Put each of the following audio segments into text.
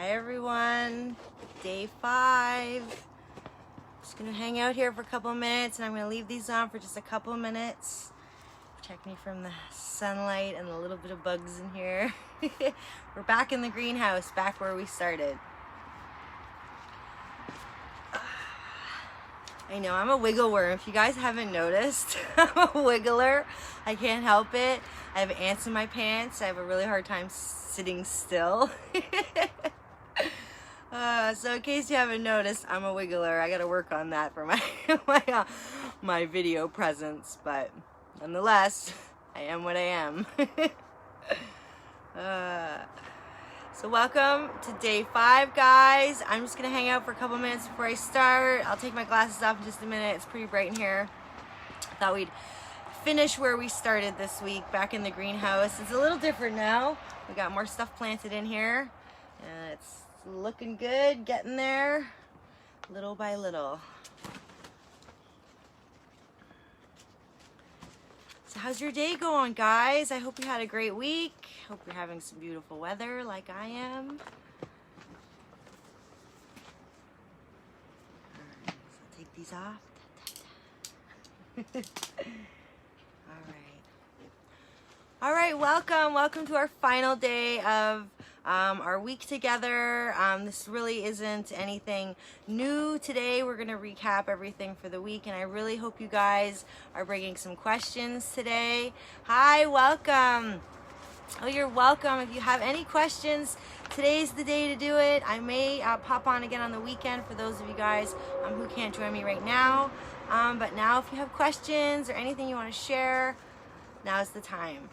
Hi everyone, day 5. Just gonna hang out here for a couple of minutes and I'm gonna leave these on for just a couple of minutes. Protect me from the sunlight and the little bit of bugs in here. We're back in the greenhouse, back where we started. I know, I'm a wiggle worm. If you guys haven't noticed, I'm a wiggler. I can't help it. I have ants in my pants. I have a really hard time sitting still. So in case you haven't noticed, I'm a wiggler. I gotta work on that for my video presence, but nonetheless, I am what I am. So welcome to day 5, guys. I'm just gonna hang out for a couple minutes before I start. I'll take my glasses off in just a minute. It's pretty bright in here. I thought we'd finish where we started this week, back in the greenhouse. It's a little different now. We got more stuff planted in here. And it's looking good, getting there, little by little. So how's your day going, guys? I hope you had a great week. Hope you're having some beautiful weather like I am. Alright, so I'll take these off. Alright, welcome to our final day of our week together. This really isn't anything new today. We're going to recap everything for the week, and I really hope you guys are bringing some questions today. Hi, welcome. Oh, you're welcome. If you have any questions, today's the day to do it. I may pop on again on the weekend for those of you guys who can't join me right now. But now if you have questions or anything you want to share, now's the time.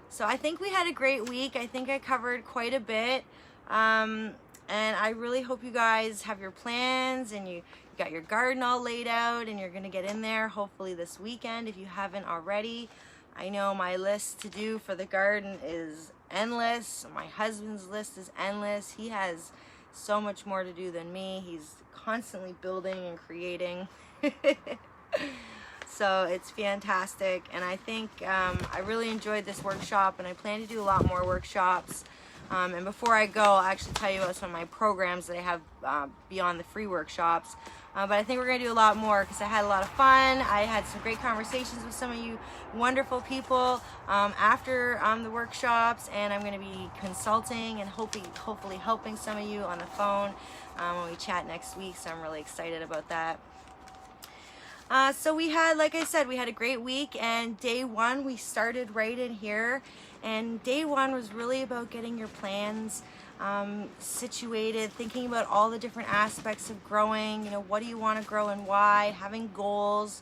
So I think we had a great week. I think I covered quite a bit. And I really hope you guys have your plans and you got your garden all laid out and you're going to get in there hopefully this weekend if you haven't already. I know my list to do for the garden is endless. My husband's list is endless. He has so much more to do than me. He's constantly building and creating. So it's fantastic, and I think I really enjoyed this workshop, and I plan to do a lot more workshops. And before I go, I'll actually tell you about some of my programs that I have beyond the free workshops. But I think we're going to do a lot more because I had a lot of fun. I had some great conversations with some of you wonderful people after the workshops, and I'm going to be consulting and hopefully helping some of you on the phone when we chat next week, so I'm really excited about that. So we had, like I said, we had a great week, and day 1 we started right in here, and day 1 was really about getting your plans situated, thinking about all the different aspects of growing, you know, what do you want to grow and why, having goals,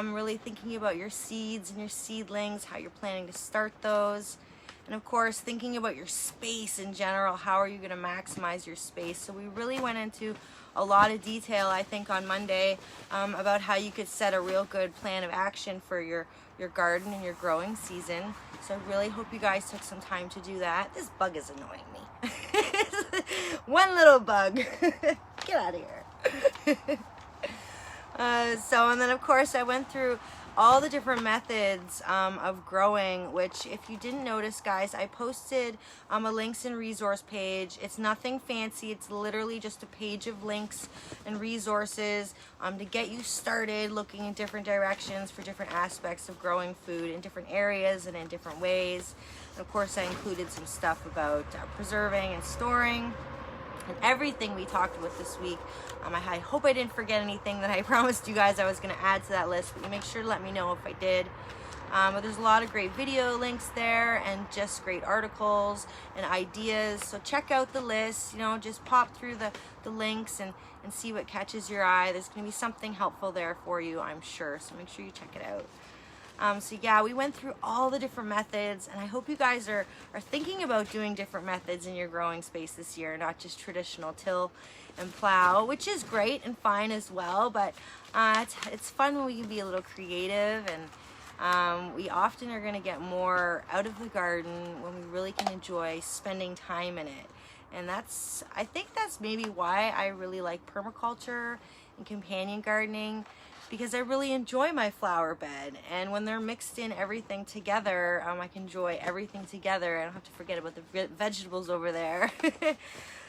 really thinking about your seeds and your seedlings, how you're planning to start those, and of course thinking about your space in general, how are you going to maximize your space. So we really went into a lot of detail, I think, on Monday about how you could set a real good plan of action for your garden and your growing season. So I really hope you guys took some time to do that. This bug is annoying me. One little bug. Get out of here. And then of course I went through all the different methods of growing, which if you didn't notice, guys, I posted a links and resource page. It's nothing fancy. It's literally just a page of links and resources to get you started looking in different directions for different aspects of growing food in different areas and in different ways. And of course I included some stuff about preserving and storing and everything we talked about this week. I hope I didn't forget anything that I promised you guys I was going to add to that list, but you make sure to let me know if I did. But there's a lot of great video links there and just great articles and ideas. So check out the list, you know, just pop through the links and see what catches your eye. There's going to be something helpful there for you, I'm sure. So make sure you check it out. So yeah, we went through all the different methods, and I hope you guys are thinking about doing different methods in your growing space this year, not just traditional till and plow, which is great and fine as well, but it's fun when we can be a little creative, and we often are going to get more out of the garden when we really can enjoy spending time in it. And I think that's maybe why I really like permaculture and companion gardening. because I really enjoy my flower bed, and when they're mixed in everything together, I can enjoy everything together. I don't have to forget about the vegetables over there.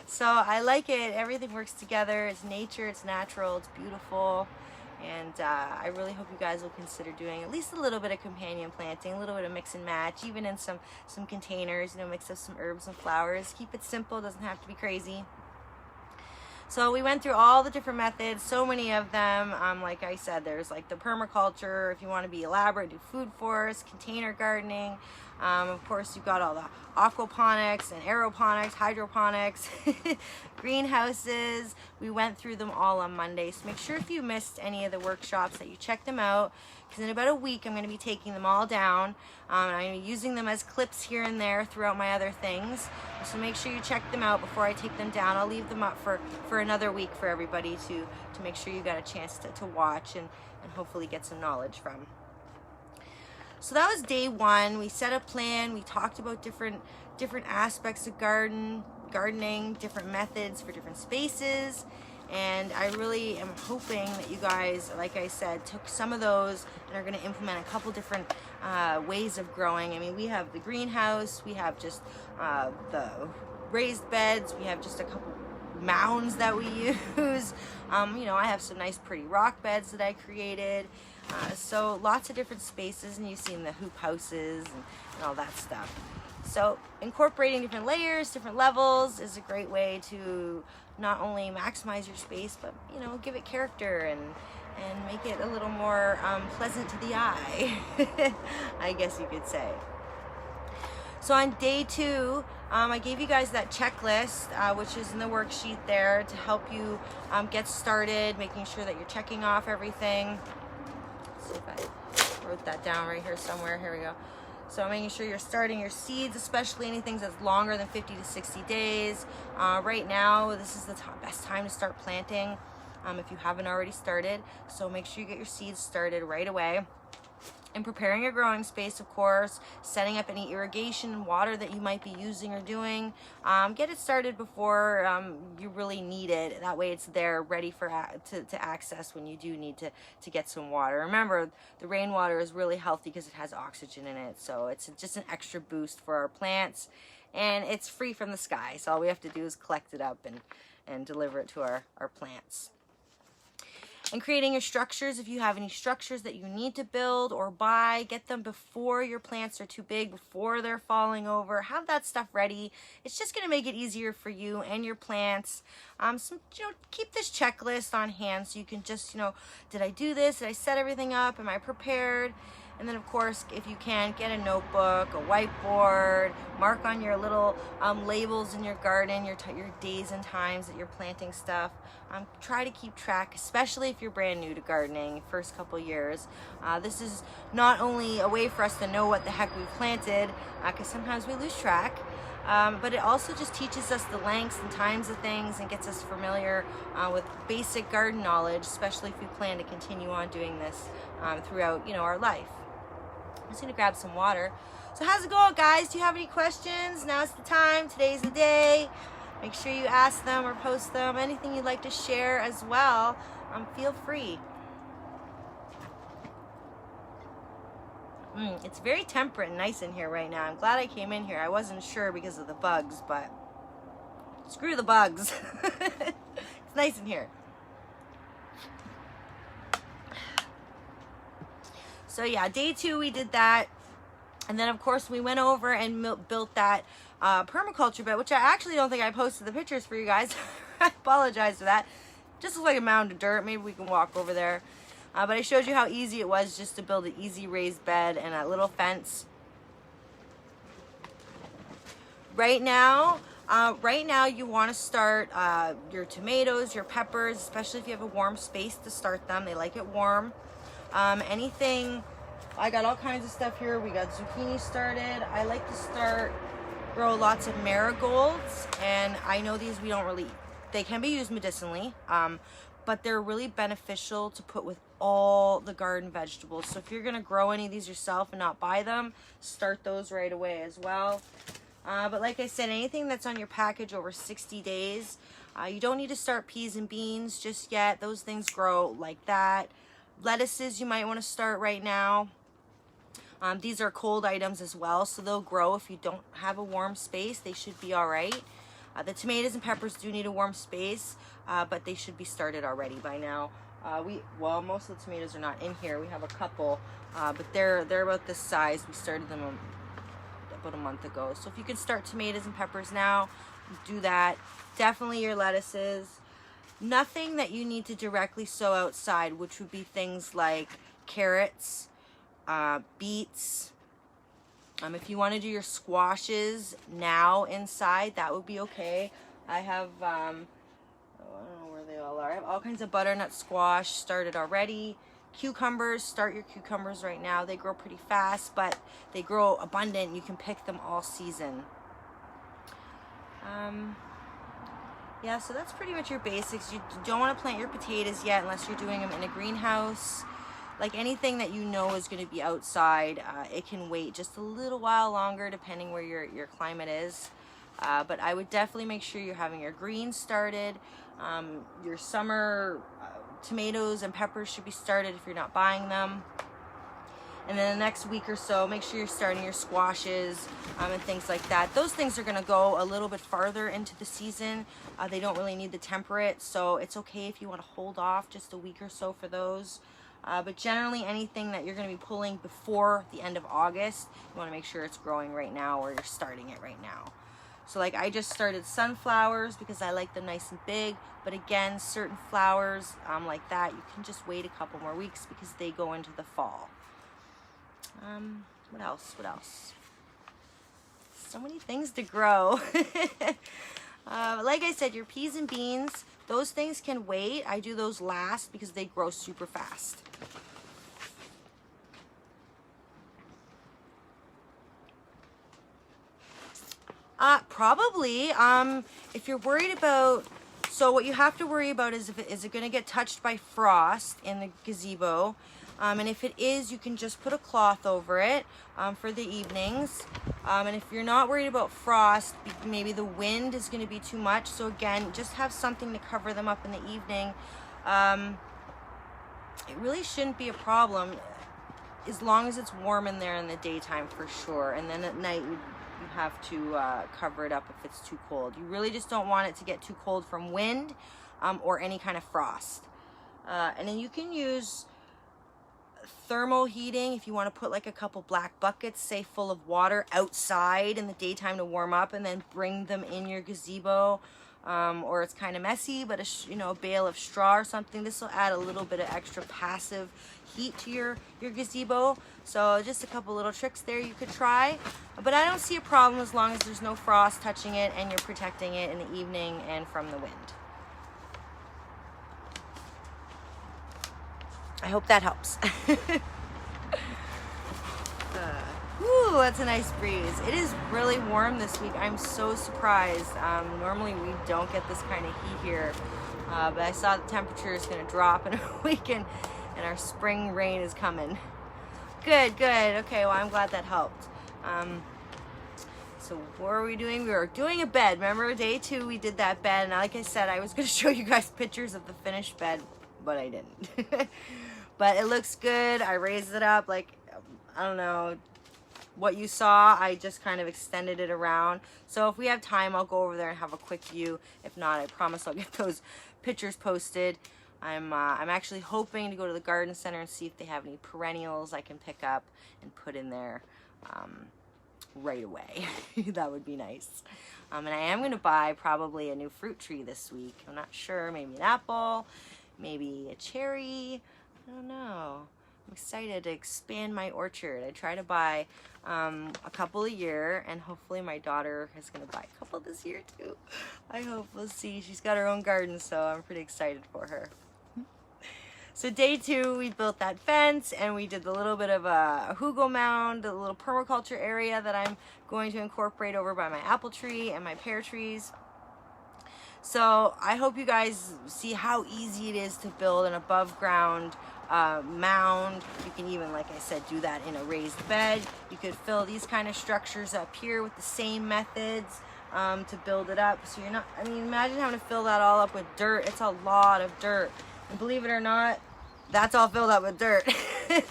So I like it. Everything works together. It's nature, it's natural, it's beautiful. And I really hope you guys will consider doing at least a little bit of companion planting, a little bit of mix and match, even in some containers, you know, mix up some herbs and flowers. Keep it simple, doesn't have to be crazy. So we went through all the different methods, so many of them. Like I said, there's like the permaculture, if you want to be elaborate, do food forests, container gardening. Of course, you've got all the aquaponics and aeroponics, hydroponics, greenhouses. We went through them all on Monday. So make sure if you missed any of the workshops that you check them out, because in about a week I'm going to be taking them all down. I'm going to be using them as clips here and there throughout my other things. So make sure you check them out before I take them down. I'll leave them up for another week for everybody to make sure you got a chance to watch and hopefully get some knowledge from. So that was day one. We set a plan. We talked about different aspects of gardening, different methods for different spaces. And I really am hoping that you guys, like I said, took some of those and are going to implement a couple different ways of growing. I mean, we have the greenhouse, we have just the raised beds, we have just a couple mounds that we use. You know, I have some nice pretty rock beds that I created. So lots of different spaces, and you've seen the hoop houses and all that stuff. So incorporating different layers, different levels is a great way to not only maximize your space, but, you know, give it character and make it a little more pleasant to the eye, I guess you could say. So on day two, I gave you guys that checklist, which is in the worksheet there to help you get started, making sure that you're checking off everything. Let's see if I wrote that down right here somewhere. Here we go. So making sure you're starting your seeds, especially anything that's longer than 50 to 60 days. Right now, this is the best time to start planting if you haven't already started. So make sure you get your seeds started right away. And preparing your growing space, of course, setting up any irrigation and water that you might be using or doing. Get it started before you really need it. That way it's there ready for to access when you do need to get some water. Remember, the rainwater is really healthy because it has oxygen in it. So it's just an extra boost for our plants. And it's free from the sky. So all we have to do is collect it up and deliver it to our plants. And creating your structures, if you have any structures that you need to build or buy, get them before your plants are too big, before they're falling over. Have that stuff ready. It's just going to make it easier for you and your plants. Keep this checklist on hand so you can just, did I do this? Did I set everything up? Am I prepared? And then, of course, if you can, get a notebook, a whiteboard, mark on your little labels in your garden, your days and times that you're planting stuff. Try to keep track, especially if you're brand new to gardening, first couple years. This is not only a way for us to know what the heck we've planted, because sometimes we lose track, but it also just teaches us the lengths and times of things and gets us familiar with basic garden knowledge, especially if we plan to continue on doing this throughout, our life. I'm just gonna grab some water. So how's it going, guys? Do you have any questions? Now's the time. Today's the day. Make sure you ask them or post them. Anything you'd like to share as well, feel free. It's very temperate and nice in here right now. I'm glad I came in here. I wasn't sure because of the bugs, but screw the bugs. It's nice in here. So yeah, day two we did that, and then of course we went over and built that permaculture bed, which I actually don't think I posted the pictures for you guys. I apologize for that. Just looks like a mound of dirt. Maybe we can walk over there. But I showed you how easy it was just to build an easy raised bed and a little fence. Right now you want to start your tomatoes, your peppers, especially if you have a warm space to start them. They like it warm. Anything, I got all kinds of stuff here. We got zucchini started. I like to grow lots of marigolds, and I know these they can be used medicinally, but they're really beneficial to put with all the garden vegetables. So if you're going to grow any of these yourself and not buy them, start those right away as well. But like I said, anything that's on your package over 60 days, you don't need to start peas and beans just yet. Those things grow like that. lettuces you might want to start right now. These are cold items as well, so they'll grow if you don't have a warm space. They should be all right. The tomatoes and peppers do need a warm space, but they should be started already by now. Well, most of the tomatoes are not in here. We have a couple, but they're about this size. We started them about a month ago. So if you can start tomatoes and peppers now, do that. Definitely your lettuces. Nothing that you need to directly sow outside, which would be things like carrots, beets. If you want to do your squashes now inside, that would be okay. I have, I don't know where they all are. I have all kinds of butternut squash started already. Cucumbers, start your cucumbers right now. They grow pretty fast, but they grow abundant. You can pick them all season. Yeah, so that's pretty much your basics. You don't want to plant your potatoes yet unless you're doing them in a greenhouse. Like anything that you know is going to be outside, it can wait just a little while longer depending where your climate is. But I would definitely make sure you're having your greens started. Your summer tomatoes and peppers should be started if you're not buying them. And then the next week or so, make sure you're starting your squashes and things like that. Those things are going to go a little bit farther into the season. They don't really need the temperate, so it's okay if you want to hold off just a week or so for those. But generally anything that you're going to be pulling before the end of August, you want to make sure it's growing right now or you're starting it right now. So like I just started sunflowers because I like them nice and big, but again, certain flowers like that, you can just wait a couple more weeks because they go into the fall. What else? So many things to grow. Like I said, your peas and beans, those things can wait. I do those last because they grow super fast. Probably. If you're worried about, so what you have to worry about is is it going to get touched by frost in the gazebo? And if it is, you can just put a cloth over it for the evenings. And if you're not worried about frost, maybe the wind is going to be too much. So again, just have something to cover them up in the evening. It really shouldn't be a problem as long as it's warm in there in the daytime for sure. And then at night, you have to cover it up if it's too cold. You really just don't want it to get too cold from wind or any kind of frost. And then you can use thermal heating if you want to put like a couple black buckets, say full of water outside in the daytime to warm up, and then bring them in your gazebo. Or it's kind of messy, but a bale of straw or something. This will add a little bit of extra passive heat to your gazebo. So just a couple little tricks there you could try. But I don't see a problem as long as there's no frost touching it and you're protecting it in the evening and from the wind. I hope that helps. Ooh, that's a nice breeze. It is really warm this week. I'm so surprised. Normally we don't get this kind of heat here, but I saw the temperature is going to drop in a week, and our spring rain is coming. Good. Okay, well, I'm glad that helped. So what are we doing? We were doing a bed. Remember day 2 we did that bed, and like I said, I was going to show you guys pictures of the finished bed, but I didn't. But it looks good. I raised it up like, I don't know what you saw. I just kind of extended it around. So if we have time, I'll go over there and have a quick view. If not, I promise I'll get those pictures posted. I'm actually hoping to go to the garden center and see if they have any perennials I can pick up and put in there right away. That would be nice. And I am going to buy probably a new fruit tree this week. I'm not sure. Maybe an apple, maybe a cherry. I don't know. I'm excited to expand my orchard. I try to buy a couple a year, and hopefully my daughter is going to buy a couple this year too. I hope. We'll see. She's got her own garden, so I'm pretty excited for her. So day 2, we built that fence, and we did a little bit of a hugo mound, a little permaculture area that I'm going to incorporate over by my apple tree and my pear trees. So I hope you guys see how easy it is to build an above ground mound. You can even, like I said, do that in a raised bed. You could fill these kind of structures up here with the same methods to build it up. So you're not, I mean, imagine having to fill that all up with dirt. It's a lot of dirt. And believe it or not, that's all filled up with dirt.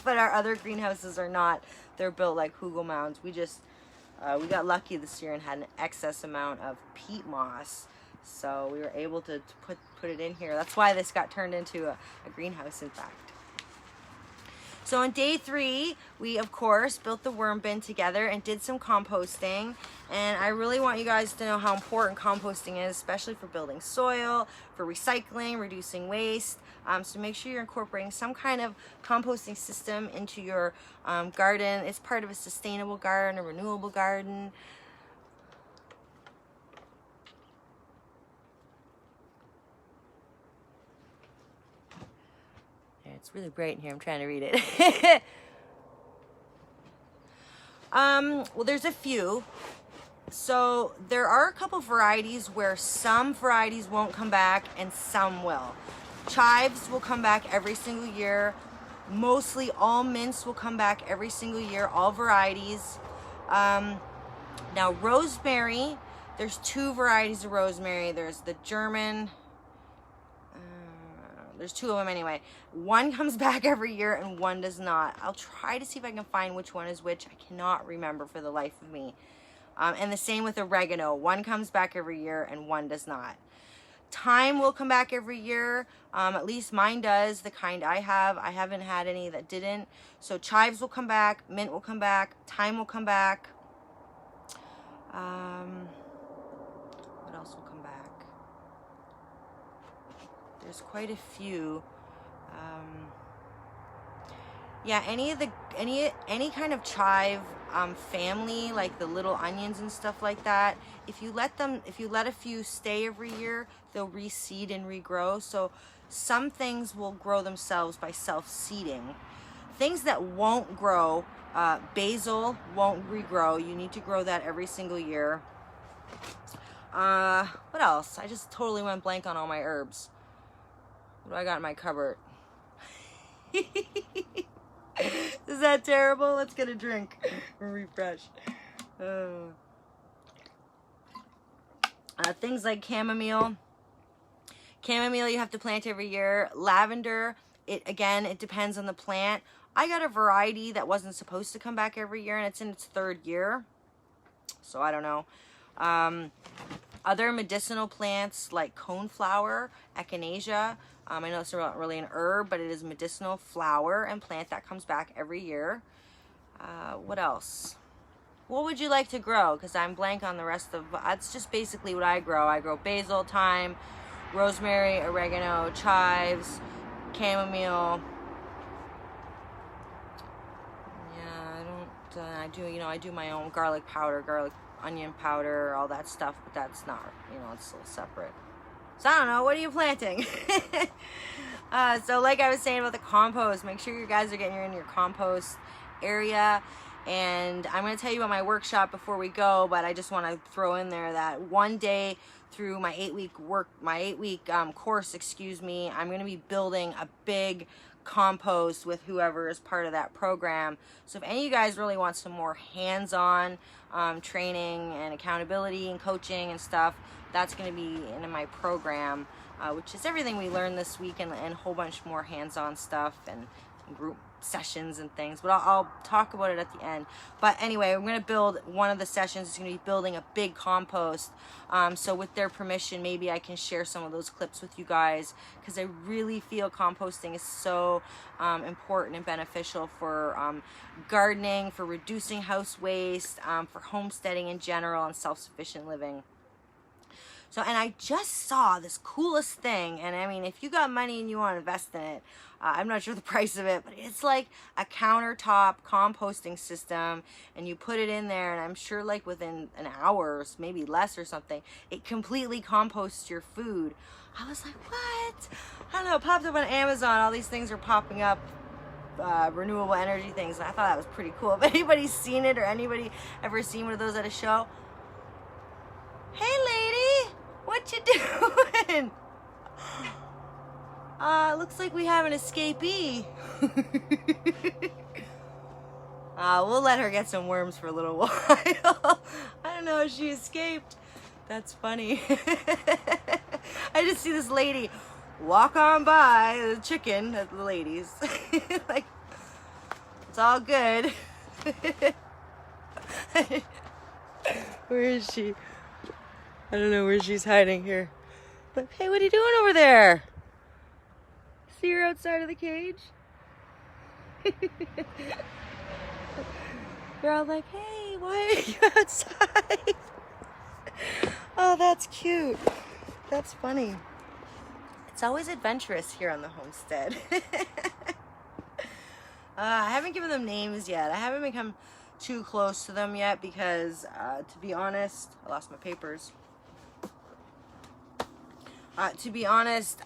But our other greenhouses are not. They're built like hugel mounds. We just, we got lucky this year and had an excess amount of peat moss. So we were able to put it in here. That's why this got turned into a greenhouse, in fact. So on day 3, we of course built the worm bin together and did some composting. And I really want you guys to know how important composting is, especially for building soil, for recycling, reducing waste. So make sure you're incorporating some kind of composting system into your garden. It's part of a sustainable garden, a renewable garden. It's really bright in here. I'm trying to read it. Well, there's a few. So there are a couple varieties where some varieties won't come back and some will. Chives will come back every single year. Mostly all mints will come back every single year, all varieties. Now rosemary, there's 2 varieties of rosemary. There's the German, there's 2 of them anyway. One comes back every year and one does not. I'll try to see if I can find which one is which. I cannot remember for the life of me. And the same with oregano. One comes back every year and one does not. Thyme will come back every year. At least mine does, the kind I have. I haven't had any that didn't. So chives will come back, mint will come back, thyme will come back. What else will come back? There's quite a few. Yeah, any kind of chive family, like the little onions and stuff like that, if you let a few stay every year, they'll reseed and regrow. So some things will grow themselves by self-seeding. Things that won't grow, basil won't regrow. You need to grow that every single year. What else? I just totally went blank on all my herbs. What do I got in my cupboard? Is that terrible? Let's get a drink and refresh. Things like chamomile. Chamomile you have to plant every year. Lavender, it depends on the plant. I got a variety that wasn't supposed to come back every year and it's in its 3rd year. So I don't know. Other medicinal plants like coneflower, echinacea. I know it's not really an herb, but it is a medicinal flower and plant that comes back every year. What else? What would you like to grow? Because I'm blank on the rest of, that's just basically what I grow. I grow basil, thyme, rosemary, oregano, chives, chamomile. Yeah, I do my own garlic powder, garlic onion powder, all that stuff, but that's not, it's still separate. So I don't know, what are you planting? So like I was saying about the compost, make sure you guys are getting in your compost area. And I'm going to tell you about my workshop before we go, but I just want to throw in there that one day through my 8-week course, I'm going to be building a big compost with whoever is part of that program. So if any of you guys really want some more hands-on training and accountability and coaching and stuff, that's going to be in my program, which is everything we learned this week and a whole bunch more hands-on stuff and group sessions and things, but I'll talk about it at the end. But anyway, I'm going to build one of the sessions. It's going to be building a big compost. So with their permission, maybe I can share some of those clips with you guys, because I really feel composting is so important and beneficial for gardening, for reducing house waste, for homesteading in general, and self-sufficient living. So, and I just saw this coolest thing, and I mean, if you got money and you want to invest in it, I'm not sure the price of it, but it's like a countertop composting system, and you put it in there, and I'm sure like within an hour, or maybe less or something, it completely composts your food. I was like, what? I don't know, it popped up on Amazon. All these things are popping up, renewable energy things, and I thought that was pretty cool. If anybody's seen it, or anybody ever seen one of those at a show, hey lady, what you doing? Looks like we have an escapee. We'll let her get some worms for a little while. I don't know if she escaped. That's funny. I just see this lady walk on by the chicken at the ladies. Like, it's all good. Where is she? I don't know where she's hiding here. But hey, what are you doing over there? See her outside of the cage? They're all like, hey, why are you outside? Oh, that's cute. That's funny. It's always adventurous here on the homestead. I haven't given them names yet. I haven't become too close to them yet because, to be honest, I lost my papers. To be honest,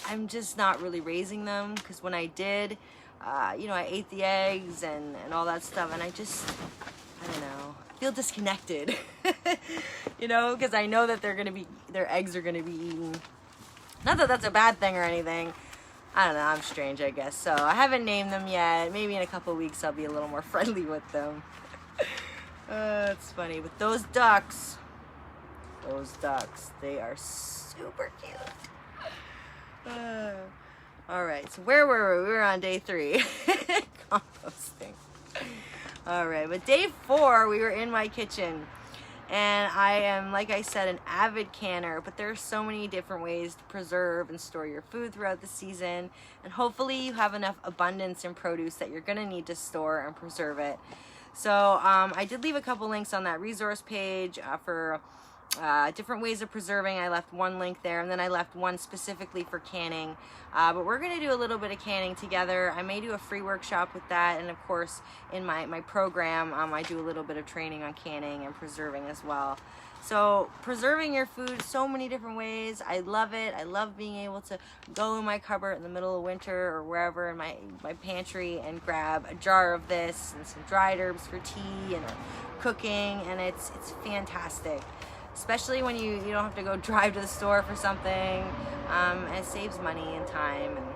I'm just not really raising them because when I did, you know, I ate the eggs and all that stuff, and I don't know, feel disconnected. You know, because I know that their eggs are gonna be eaten. Not that that's a bad thing or anything. I don't know, I'm strange, I guess. So I haven't named them yet. Maybe in a couple of weeks I'll be a little more friendly with them. It's funny. But those ducks, they are super cute. All right, so where were we? We were on day 3, composting. All right, but day 4, we were in my kitchen. And I am, like I said, an avid canner, but there are so many different ways to preserve and store your food throughout the season. And hopefully you have enough abundance in produce that you're gonna need to store and preserve it. So I did leave a couple links on that resource page for different ways of preserving. I left one link there, and then I left one specifically for canning. But we're going to do a little bit of canning together. I may do a free workshop with that, and of course in my program I do a little bit of training on canning and preserving as well. So preserving your food so many different ways. I love it. I love being able to go in my cupboard in the middle of winter or wherever in my pantry and grab a jar of this and some dried herbs for tea and cooking, and it's fantastic. Especially when you don't have to go drive to the store for something, and it saves money and time, and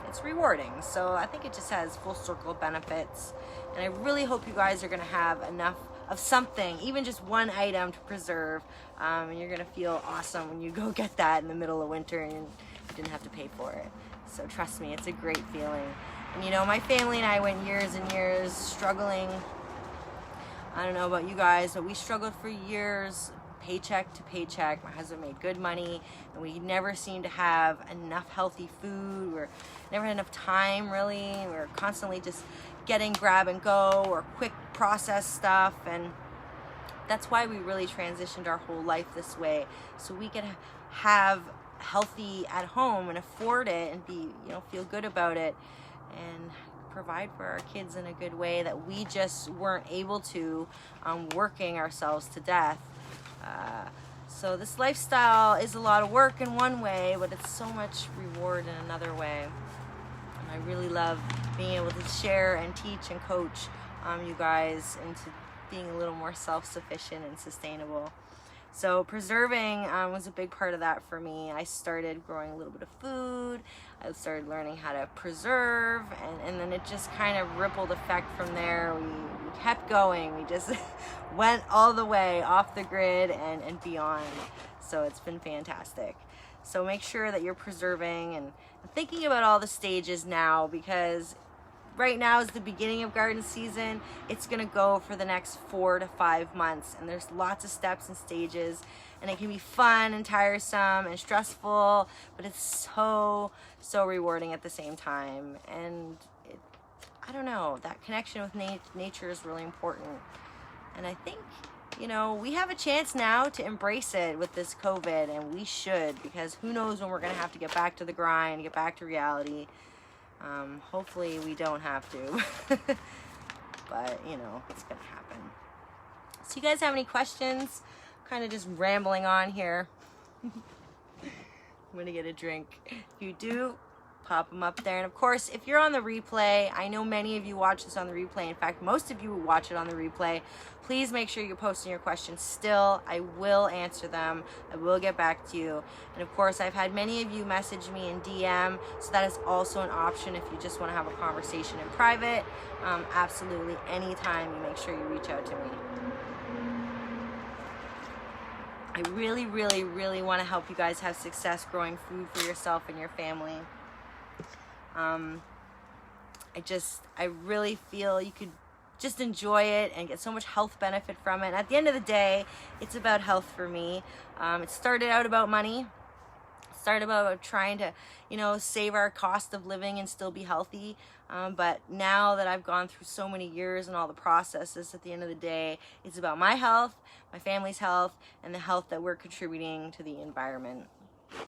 it's rewarding. So I think it just has full circle benefits, and I really hope you guys are going to have enough of something, even just one item to preserve, and you're going to feel awesome when you go get that in the middle of winter and you didn't have to pay for it. So trust me, it's a great feeling. And you know, my family and I went years and years struggling. I don't know about you guys, but we struggled for years, paycheck to paycheck. My husband made good money, and we never seemed to have enough healthy food. We never had enough time, really. We were constantly just getting grab and go or quick process stuff, and that's why we really transitioned our whole life this way, so we could have healthy at home and afford it and be, you know, feel good about it and provide for our kids in a good way that we just weren't able to, working ourselves to death. So this lifestyle is a lot of work in one way, but it's so much reward in another way. And I really love being able to share and teach and coach you guys into being a little more self-sufficient and sustainable. So preserving was a big part of that for me. I started growing a little bit of food. I started learning how to preserve, and then it just kind of rippled effect from there. We kept going. We just went all the way off the grid and beyond. So it's been fantastic. So make sure that you're preserving and thinking about all the stages now, because right now is the beginning of garden season. It's gonna go for the next 4 to 5 months, and there's lots of steps and stages, and it can be fun and tiresome and stressful, but it's so rewarding at the same time. And I don't know, that connection with nature is really important. And I think, you know, we have a chance now to embrace it with this COVID, and we should, because who knows when we're gonna have to get back to the grind, get back to reality. Hopefully we don't have to, but you know, it's gonna happen. So you guys have any questions? Kind of just rambling on here. I'm gonna get a drink. If you do, pop them up there. And of course, if you're on the replay, I know many of you watch this on the replay. In fact, most of you watch it on the replay. Please make sure you're posting your questions still. I will answer them. I will get back to you. And of course, I've had many of you message me in DM, so that is also an option if you just want to have a conversation in private. Absolutely, anytime, you make sure you reach out to me. I really, really, really want to help you guys have success growing food for yourself and your family. I really feel you could just enjoy it and get so much health benefit from it. And at the end of the day, it's about health for me. It started out about money. It started about trying to, save our cost of living and still be healthy. But now that I've gone through so many years and all the processes, at the end of the day, it's about my health, my family's health, and the health that we're contributing to the environment.